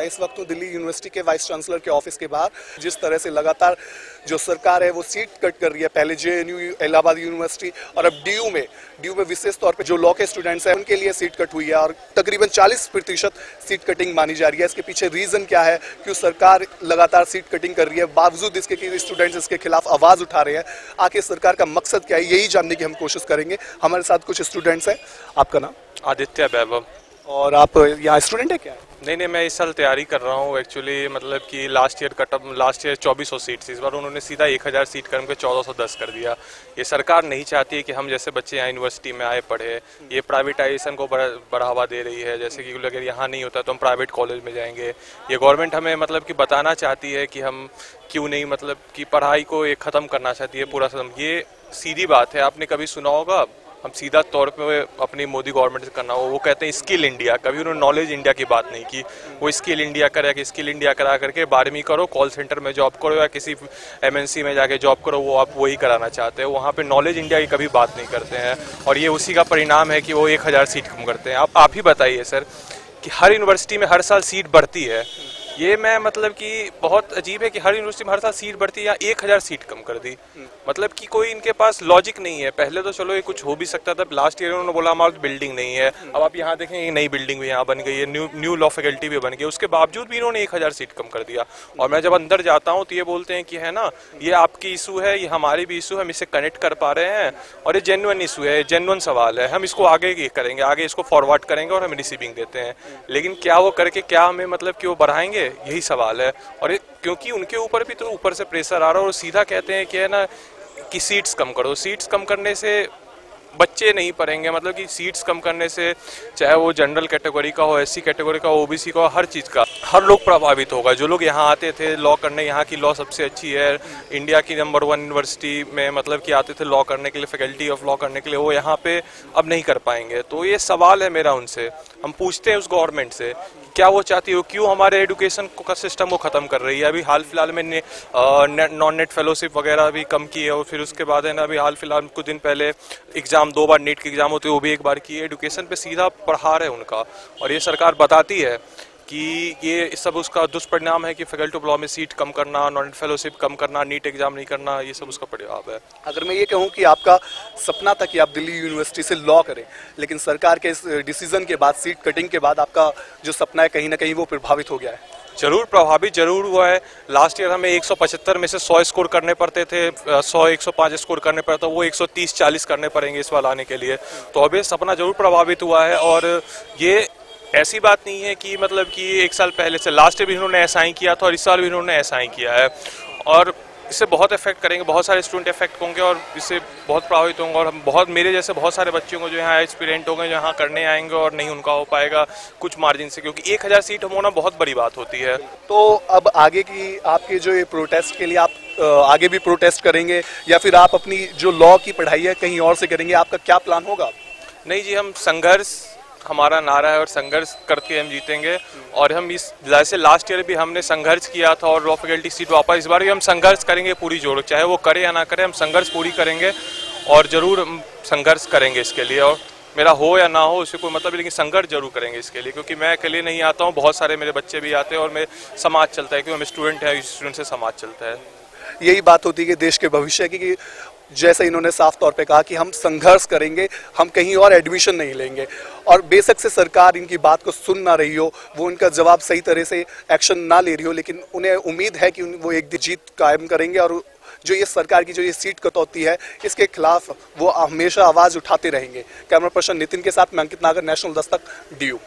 मैं इस वक्त हूँ दिल्ली यूनिवर्सिटी के वाइस चांसलर के ऑफिस के बाहर। जिस तरह से लगातार जो सरकार है वो सीट कट कर रही है, पहले जेएनयू इलाहाबाद यूनिवर्सिटी और अब डीयू में विशेष तौर पे जो लॉ के स्टूडेंट्स हैं उनके लिए सीट कट हुई है और तकरीबन 40% सीट कटिंग मानी जा रही है। इसके पीछे रीजन क्या है, क्यों सरकार लगातार सीट कटिंग कर रही है बावजूद इसके कि स्टूडेंट्स इसके खिलाफ आवाज उठा रहे हैं? आखिर सरकार का मकसद क्या है, यही जानने की हम कोशिश करेंगे। हमारे साथ कुछ स्टूडेंट्स हैं। आपका नाम? आदित्य वैभव। और आप यहाँ स्टूडेंट है क्या? नहीं, मैं इस साल तैयारी कर रहा हूँ एक्चुअली। मतलब कि लास्ट ईयर 2400 सीट थी, इस बार उन्होंने सीधा 1000 सीट कर के 1410 कर दिया। ये सरकार नहीं चाहती है कि हम जैसे बच्चे यहाँ यूनिवर्सिटी में आए पढ़े। ये प्राइवेटाइजेशन को बढ़ावा दे रही है, जैसे कि अगर यहाँ नहीं होता तो हम प्राइवेट कॉलेज में जाएंगे। ये गवर्नमेंट हमें मतलब कि बताना चाहती है कि हम क्यों नहीं, मतलब कि पढ़ाई को ये ख़त्म करना चाहती है पूरा ख़त्म। ये सीधी बात है, आपने कभी सुना होगा हम सीधा तौर पे अपनी मोदी गवर्नमेंट से करना हो। वो कहते हैं स्किल इंडिया, कभी उन्होंने नॉलेज इंडिया की बात नहीं की। वो स्किल इंडिया करेगा, स्किल इंडिया करा करके 12वीं करो, कॉल सेंटर में जॉब करो या किसी एमएनसी में जाके जॉब करो, वो आप वही कराना चाहते हैं। वहाँ पे नॉलेज इंडिया की कभी बात नहीं करते हैं और ये उसी का परिणाम है कि वो 1000 सीट कम करते हैं। आप ही बताइए सर कि हर यूनिवर्सिटी में हर साल सीट बढ़ती है। ये मैं मतलब कि बहुत अजीब है कि हर यूनिवर्सिटी में हर साल सीट बढ़ती है, या 1000 सीट कम कर दी। मतलब कि कोई इनके पास लॉजिक नहीं है। पहले तो चलो ये कुछ हो भी सकता था, लास्ट ईयर उन्होंने बोला हमारी बिल्डिंग नहीं है। अब आप यहाँ देखें, नई बिल्डिंग भी यहाँ बन गई है, न्यू लॉ फैकल्टी भी बन गई, उसके बावजूद भी इन्होंने 1000 सीट कम कर दिया। और मैं जब अंदर जाता हूँ तो ये बोलते हैं कि है ना, ये आपकी इशू है, ये हमारी भी इशू है, हम इसे कनेक्ट कर पा रहे हैं और ये जेन्युइन इशू है, जेन्युइन सवाल है, हम इसको आगे करेंगे, आगे इसको फॉरवर्ड करेंगे और हम रिसीविंग देते हैं। लेकिन क्या वो करके क्या हमें मतलब कि वो बढ़ाएंगे, यही सवाल है। और क्योंकि उनके ऊपर भी तो ऊपर से प्रेशर आ रहा है और सीधा कहते हैं कि है ना कि सीट्स कम करो। सीट्स कम करने से बच्चे नहीं पढ़ेंगे, मतलब कि सीट्स कम करने से चाहे वो जनरल कैटेगरी का हो, एससी कैटेगरी का हो, ओबीसी का हो, हर चीज़ का हर लोग प्रभावित होगा। जो लोग यहाँ आते थे लॉ करने, यहाँ की लॉ सबसे अच्छी है, इंडिया की नंबर 1 यूनिवर्सिटी में मतलब कि आते थे लॉ करने के लिए, फैकल्टी ऑफ लॉ करने के लिए, वो यहाँ पे अब नहीं कर पाएंगे। तो ये सवाल है मेरा उनसे, हम पूछते हैं उस गवर्नमेंट से क्या वो चाहती हो, क्यों हमारे एजुकेशन का सिस्टम को ख़त्म कर रही है। अभी हाल फिलहाल में नॉन नेट फेलोशिप वगैरह भी कम की है और फिर उसके बाद है ना अभी हाल फिलहाल कुछ दिन पहले एग्ज़ाम 2 बार नीट के एग्ज़ाम होते हैं, वो भी 1 बार की है। एजुकेशन पे सीधा प्रहार है उनका और ये सरकार बताती है कि ये सब उसका दुष्परिणाम है कि फैकल्टी ऑफ लॉ में सीट कम करना, नॉन नेट फेलोशिप कम करना, नीट एग्जाम नहीं करना, ये सब उसका परिणाम है। अगर मैं ये कहूँ कि आपका सपना था कि आप दिल्ली यूनिवर्सिटी से लॉ करें, लेकिन सरकार के इस डिसीजन के बाद, सीट कटिंग के बाद आपका जो सपना है कहीं ना कहीं वो प्रभावित हो गया है? जरूर प्रभावित जरूर हुआ है। लास्ट ईयर हमें 175 में से 100 स्कोर करने पड़ते थे, 105 स्कोर करने पड़ता, वो 130-40 करने पड़ेंगे इस बार आने के लिए। तो अब ये सपना जरूर प्रभावित हुआ है और ये ऐसी बात नहीं है कि मतलब कि 1 साल पहले से, लास्ट ईयर भी इन्होंने ऐसा ही किया था और इस साल भी इन्होंने ऐसा ही किया है और इससे बहुत इफेक्ट करेंगे, बहुत सारे स्टूडेंट इफेक्ट होंगे और इससे बहुत प्रभावित होंगे। और हम बहुत, मेरे जैसे बहुत सारे बच्चों को जो यहाँ एक्सपीरियंट होंगे, जो यहाँ करने आएंगे और नहीं उनका हो पाएगा कुछ मार्जिन से, क्योंकि 1000 सीट होना बहुत बड़ी बात होती है। तो अब आगे की आपके जो ये प्रोटेस्ट के लिए आप आगे भी प्रोटेस्ट करेंगे या फिर आप अपनी जो लॉ की पढ़ाई है कहीं और से करेंगे? आपका क्या प्लान होगा? नहीं जी, हम संघर्ष हमारा नारा है और संघर्ष करके हम जीतेंगे। और हम इस जैसे लास्ट ईयर भी हमने संघर्ष किया था और लॉ फैकल्टी सीट वापस, इस बार भी हम संघर्ष करेंगे पूरी जोर, चाहे वो करे या ना करे, हम संघर्ष पूरी करेंगे और जरूर हम संघर्ष करेंगे इसके लिए। और मेरा हो या ना हो उससे कोई मतलब नहीं, लेकिन संघर्ष जरूर करेंगे इसके लिए, क्योंकि मैं अकेले नहीं आता हूँ, बहुत सारे मेरे बच्चे भी आते हैं और मेरे समाज चलता है, क्योंकि हम स्टूडेंट हैं, स्टूडेंट से समाज चलता है। यही बात होती है कि देश के भविष्य की, कि जैसे इन्होंने साफ तौर पे कहा कि हम संघर्ष करेंगे, हम कहीं और एडमिशन नहीं लेंगे। और बेशक से सरकार इनकी बात को सुन ना रही हो, वो उनका जवाब सही तरह से एक्शन ना ले रही हो, लेकिन उन्हें उम्मीद है कि वो एक दिन जीत कायम करेंगे और जो ये सरकार की जो ये सीट कटौती है इसके खिलाफ वो हमेशा आवाज़ उठाते रहेंगे। कैमरा पर्सन नितिन के साथ मैं अंकित नागर, नेशनल दस्तक, डीयू।